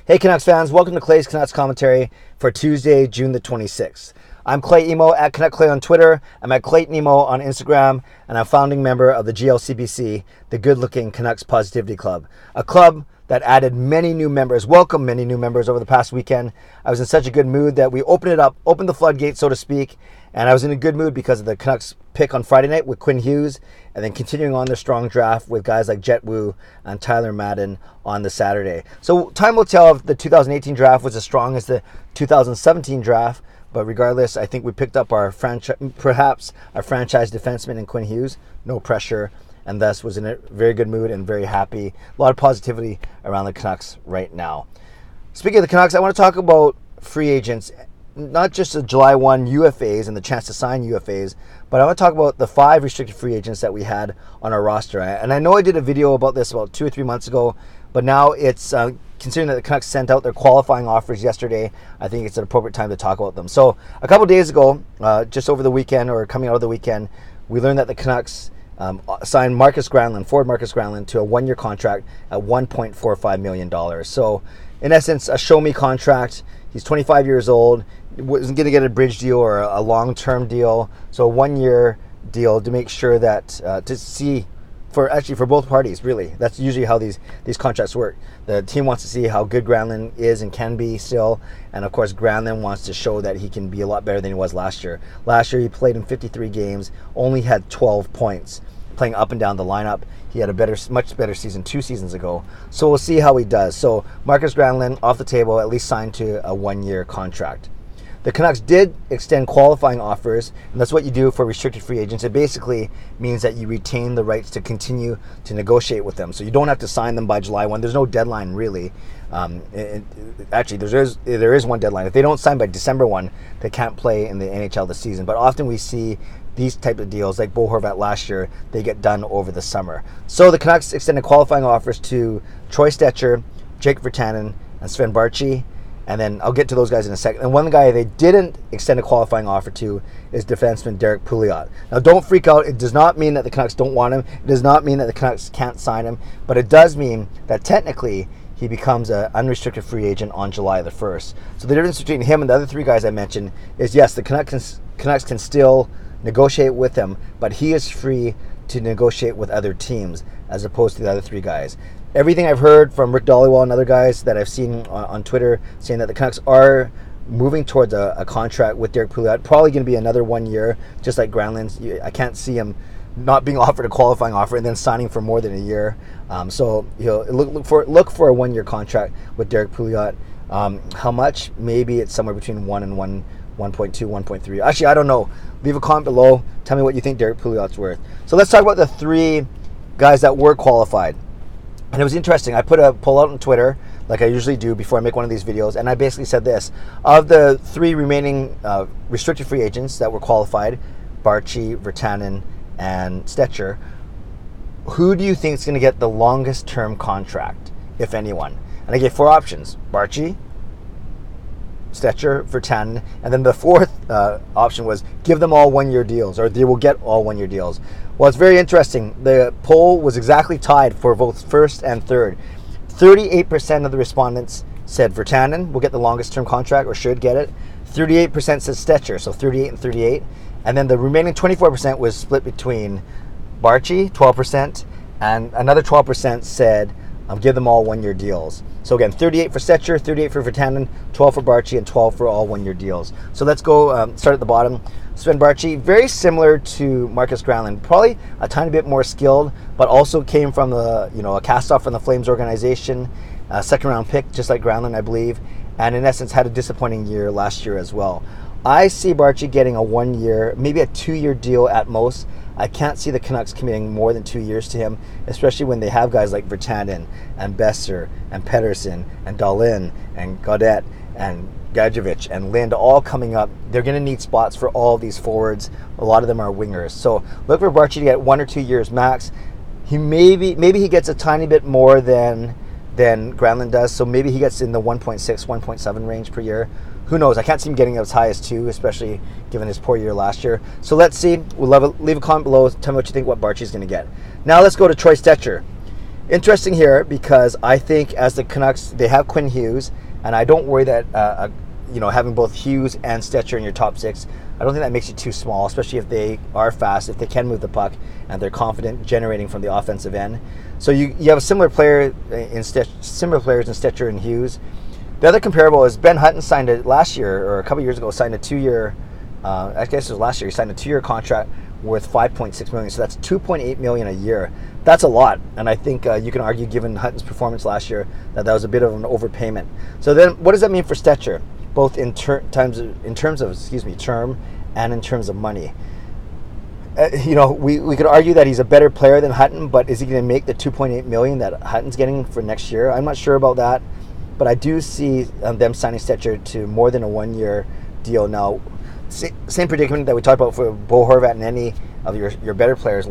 Hey Canucks fans, welcome to Clay's Canucks commentary for Tuesday, June the 26th. I'm Clay Emo at Canuck Clay on Twitter. I'm at Clayton Emo on Instagram, and I'm a founding member of the GLCBC, the Good Looking Canucks Positivity Club, a club that added many new members, welcomed many new members over the past weekend. I was in such a good mood that we opened the floodgates, so to speak, and I was in a good mood because of the Canucks pick on Friday night with Quinn Hughes, and then continuing on their strong draft with guys like Jet Wu and Tyler Madden on the Saturday. So time will tell if the 2018 draft was as strong as the 2017 draft, but regardless, I think we picked up perhaps our franchise defenseman in Quinn Hughes. No pressure, and thus was in a very good mood and very happy. A lot of positivity around the Canucks right now. Speaking of the Canucks, I want to talk about free agents, not just the July 1 UFAs and the chance to sign UFAs, but I want to talk about the 5 restricted free agents that we had on our roster. And I know I did a video about this about 2 or 3 months ago, but now it's considering that the Canucks sent out their qualifying offers yesterday, I think it's an appropriate time to talk about them. So a couple days ago, just over the weekend or coming out of the weekend, we learned that the Canucks signed Forward Marcus Granlund to a 1-year contract at $1.45 million. So in essence, a show-me contract. He's 25 years old, wasn't going to get a bridge deal or a long-term deal. So a 1-year deal to make sure that, to see, for both parties, really. That's usually how these contracts work. The team wants to see how good Granlund is and can be still. And of course, Granlund wants to show that he can be a lot better than he was last year. Last year, he played in 53 games, only had 12 points, playing up and down the lineup. He had a much better season 2 seasons ago. So we'll see how he does. So Marcus Granlund off the table, at least signed to a 1-year contract. The Canucks did extend qualifying offers, and that's what you do for restricted free agents. It basically means that you retain the rights to continue to negotiate with them. So you don't have to sign them by July 1. There's no deadline, really. Actually, there is one deadline. If they don't sign by December 1, they can't play in the NHL this season. But often we see these type of deals, like Bo Horvat last year, they get done over the summer. So the Canucks extended qualifying offers to Troy Stecher, Jake Virtanen, and Sven Baertschi. And then I'll get to those guys in a second. And one guy they didn't extend a qualifying offer to is defenseman Derek Pouliot. Now, don't freak out. It does not mean that the Canucks don't want him. It does not mean that the Canucks can't sign him. But it does mean that technically he becomes an unrestricted free agent on July the 1st. So the difference between him and the other 3 guys I mentioned is, yes, the Canucks can still negotiate with him, but he is free to negotiate with other teams as opposed to the other 3 guys. Everything I've heard from Rick Dollywall and other guys that I've seen on Twitter saying that the Canucks are moving towards a contract with Derek Pouliot, probably going to be another 1 year, just like Granlund's. I can't see him not being offered a qualifying offer and then signing for more than a year. So look for a 1-year contract with Derek Pouliot. How much? Maybe it's somewhere between 1 and 1.2, 1.3. Actually, I don't know. Leave a comment below. Tell me what you think Derek Pouliot's worth. So let's talk about the 3 guys that were qualified. And it was interesting. I put a poll out on Twitter, like I usually do before I make one of these videos, and I basically said this. Of the 3 remaining restricted free agents that were qualified, Baertschi, Virtanen, and Stecher, who do you think is going to get the longest term contract, if anyone? And I gave 4 options. Baertschi, Stecher, Virtanen, and then the 4th option was give them all 1-year deals, or they will get all 1-year deals. Well, it's very interesting. The poll was exactly tied for both first and third. 38% of the respondents said Virtanen will get the longest term contract or should get it. 38% said Stecher, so 38 and 38. And then the remaining 24% was split between Baertschi, 12%, and another 12% said give them all 1-year deals. So again, 38 for Stecher, 38 for Virtanen, 12 for Baertschi, and 12 for all 1-year deals. So let's go start at the bottom. Sven Baertschi, very similar to Marcus Granlund, probably a tiny bit more skilled, but also came from a cast-off from the Flames organization, a 2nd-round pick, just like Granlund, I believe, and in essence had a disappointing year last year as well. I see Baertschi getting a 1-year, maybe a 2-year deal at most. I can't see the Canucks committing more than 2 years to him, especially when they have guys like Virtanen and Besser and Pettersson and Dahlin and Gaudette and Gadjevich and Lind all coming up. They're going to need spots for all of these forwards. A lot of them are wingers. So look for Baertschi to get 1 or 2 years max. He maybe he gets a tiny bit more than Granlund does. So maybe he gets in the 1.6, 1.7 range per year. Who knows? I can't see him getting as high as 2, especially given his poor year last year. So let's see. Leave a comment below. Tell me what you think what Baertschi's going to get. Now let's go to Troy Stecher. Interesting here because I think as the Canucks, they have Quinn Hughes, and I don't worry that having both Hughes and Stecher in your top six, I don't think that makes you too small, especially if they are fast, if they can move the puck, and they're confident generating from the offensive end. So you have a similar players in Stecher and Hughes. The other comparable is Ben Hutton signed last year, or a couple years ago, signed a 2-year. I guess it was last year. He signed a 2-year contract worth $5.6 million. So that's $2.8 million a year. That's a lot, and I think you can argue, given Hutton's performance last year, that was a bit of an overpayment. So then, what does that mean for Stecher, both in terms of term and in terms of money? We could argue that he's a better player than Hutton, but is he going to make the $2.8 million that Hutton's getting for next year? I'm not sure about that, but I do see them signing Stecher to more than a 1-year deal now. Same predicament that we talked about for Bo Horvat and any of your better players.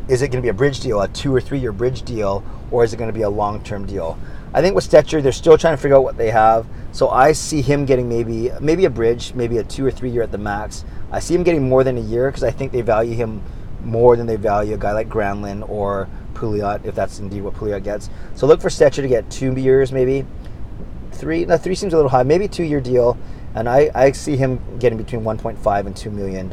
Is it going to be a bridge deal, a 2 or 3 year bridge deal, or is it going to be a long-term deal? I think with Stecher, they're still trying to figure out what they have. So I see him getting maybe a bridge, maybe a 2 or 3 year at the max. I see him getting more than a year because I think they value him more than they value a guy like Granlund or Pouliot, if that's indeed what Pouliot gets. So look for Stecher to get 2 years, maybe 3. No, 3 seems a little high. Maybe a 2-year deal, and I see him getting between $1.5 and $2 million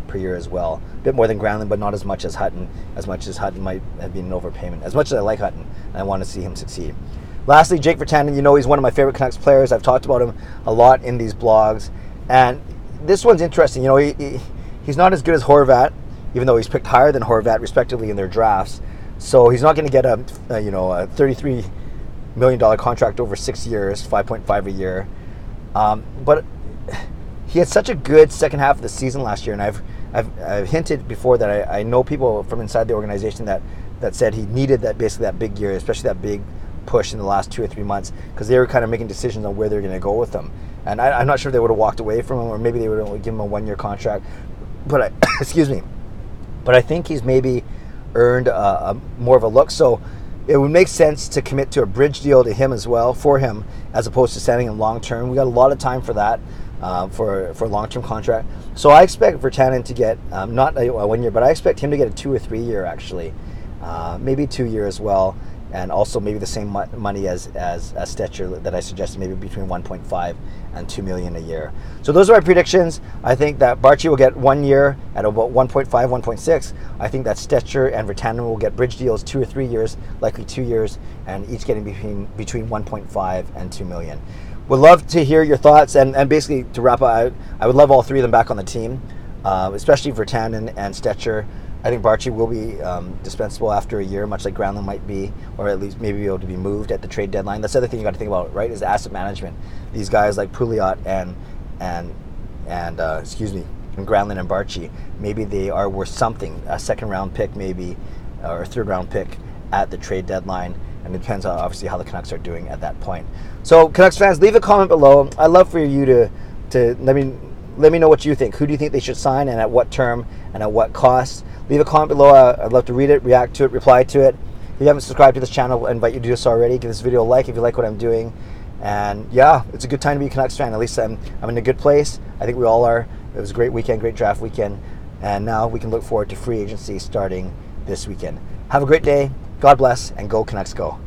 per year as well. A bit more than Granlund, but not as much as Hutton. As much as Hutton might have been an overpayment. As much as I like Hutton, and I want to see him succeed. Lastly, Jake Virtanen. He's one of my favorite Canucks players. I've talked about him a lot in these blogs, and this one's interesting. He's not as good as Horvat, even though he's picked higher than Horvat, respectively, in their drafts. So he's not going to get a $33 million contract over 6 years, 5.5 a year. But he had such a good second half of the season last year, and I've hinted before that I know people from inside the organization that said he needed that big year, especially that big push in the last 2 or 3 months, because they were kind of making decisions on where they're going to go with him. And I'm not sure if they would have walked away from him, or maybe they would have given him a 1-year contract. But But I think he's maybe earned more of a look. So it would make sense to commit to a bridge deal to him as well, for him, as opposed to signing him long term. We got a lot of time for that, for a long term contract. So I expect Virtanen to get not a 1 year, but I expect him to get a 2 or 3 year actually, maybe 2 year as well, and also maybe the same money as Stecher that I suggested, maybe between 1.5 and 2 million a year. So those are my predictions. I think that Baertschi will get 1 year at about 1.5, 1.6. I think that Stecher and Virtanen will get bridge deals 2 or 3 years, likely 2 years, and each getting between 1.5 and 2 million. Would love to hear your thoughts, and basically to wrap up, I would love all three of them back on the team, especially Virtanen and Stecher. I think Baertschi will be dispensable after a year, much like Granlund might be, or at least maybe be able to be moved at the trade deadline. That's the other thing you got to think about, right? Is asset management. These guys like Pouliot and Granlund and Baertschi, maybe they are worth something, a second round pick maybe, or a third round pick at the trade deadline, and it depends on obviously how the Canucks are doing at that point. So Canucks fans, leave a comment below. I'd love for you to let me know what you think. Who do you think they should sign, and at what term, and at what cost? Leave a comment below. I'd love to read it, react to it, reply to it. If you haven't subscribed to this channel, I invite you to do so already. Give this video a like if you like what I'm doing. And yeah, it's a good time to be a Canucks fan. At least I'm in a good place. I think we all are. It was a great weekend, great draft weekend. And now we can look forward to free agency starting this weekend. Have a great day. God bless, and go Canucks go.